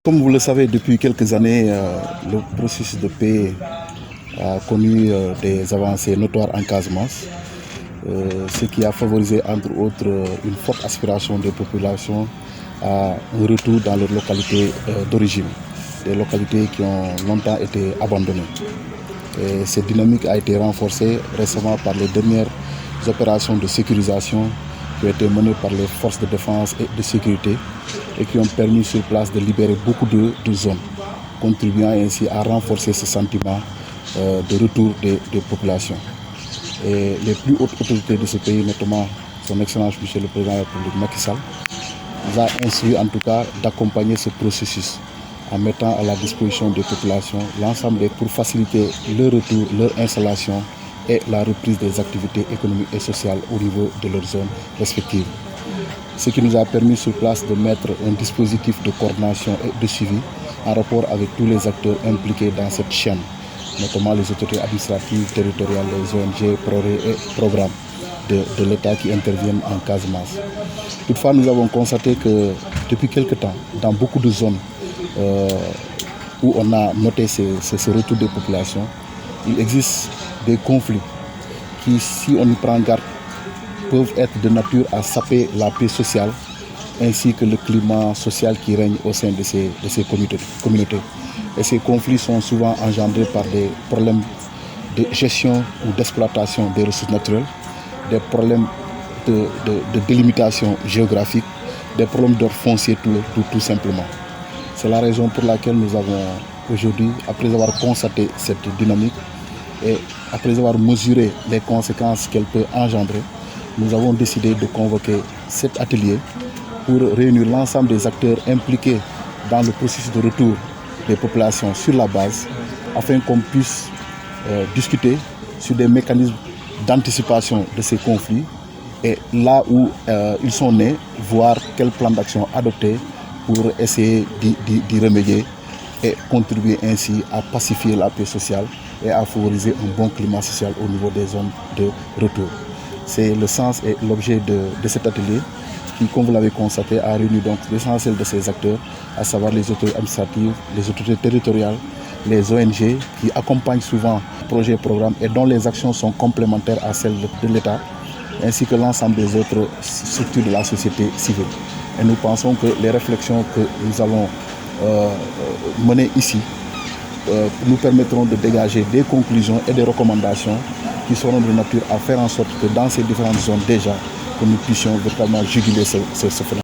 Comme vous le savez, depuis quelques années, le processus de paix a connu des avancées notoires en Casamance, ce qui a favorisé entre autres une forte aspiration des populations à un retour dans leurs localités d'origine, des localités qui ont longtemps été abandonnées. Et cette dynamique a été renforcée récemment par les dernières opérations de sécurisation qui ont été menées par les forces de défense et de sécurité et qui ont permis sur place de libérer beaucoup de zones, contribuant ainsi à renforcer ce sentiment de retour des populations. Et les plus hautes autorités de ce pays, notamment son Excellence Monsieur le Président de la République Macky Sall, nous a instruit en tout cas d'accompagner ce processus en mettant à la disposition des populations l'ensemble pour faciliter leur retour, leur installation et la reprise des activités économiques et sociales au niveau de leurs zones respectives. Ce qui nous a permis sur place de mettre un dispositif de coordination et de suivi en rapport avec tous les acteurs impliqués dans cette chaîne, notamment les autorités administratives, territoriales, les ONG, projets et programmes de l'État qui interviennent en Casamance. Toutefois, nous avons constaté que depuis quelque temps, dans beaucoup de zones où on a noté ce retour des populations, il existe des conflits qui, si on y prend garde, peuvent être de nature à saper la paix sociale ainsi que le climat social qui règne au sein de ces communautés. Et ces conflits sont souvent engendrés par des problèmes de gestion ou d'exploitation des ressources naturelles, des problèmes de délimitation géographique, des problèmes d'ordre foncier tout simplement. C'est la raison pour laquelle nous avons aujourd'hui, après avoir constaté cette dynamique et après avoir mesuré les conséquences qu'elle peut engendrer, nous avons décidé de convoquer cet atelier pour réunir l'ensemble des acteurs impliqués dans le processus de retour des populations sur la base, afin qu'on puisse discuter sur des mécanismes d'anticipation de ces conflits et là où ils sont nés, voir quel plan d'action adopter pour essayer d'y remédier et contribuer ainsi à pacifier la paix sociale et à favoriser un bon climat social au niveau des zones de retour. C'est le sens et l'objet de cet atelier qui, comme vous l'avez constaté, a réuni donc l'essentiel de ces acteurs, à savoir les autorités administratives, les autorités territoriales, les ONG qui accompagnent souvent le projet et programme et dont les actions sont complémentaires à celles de l'État, ainsi que l'ensemble des autres structures de la société civile. Et nous pensons que les réflexions que nous allons mener ici nous permettront de dégager des conclusions et des recommandations qui seront de nature à faire en sorte que dans ces différentes zones déjà, que nous puissions véritablement juguler ce phénomène.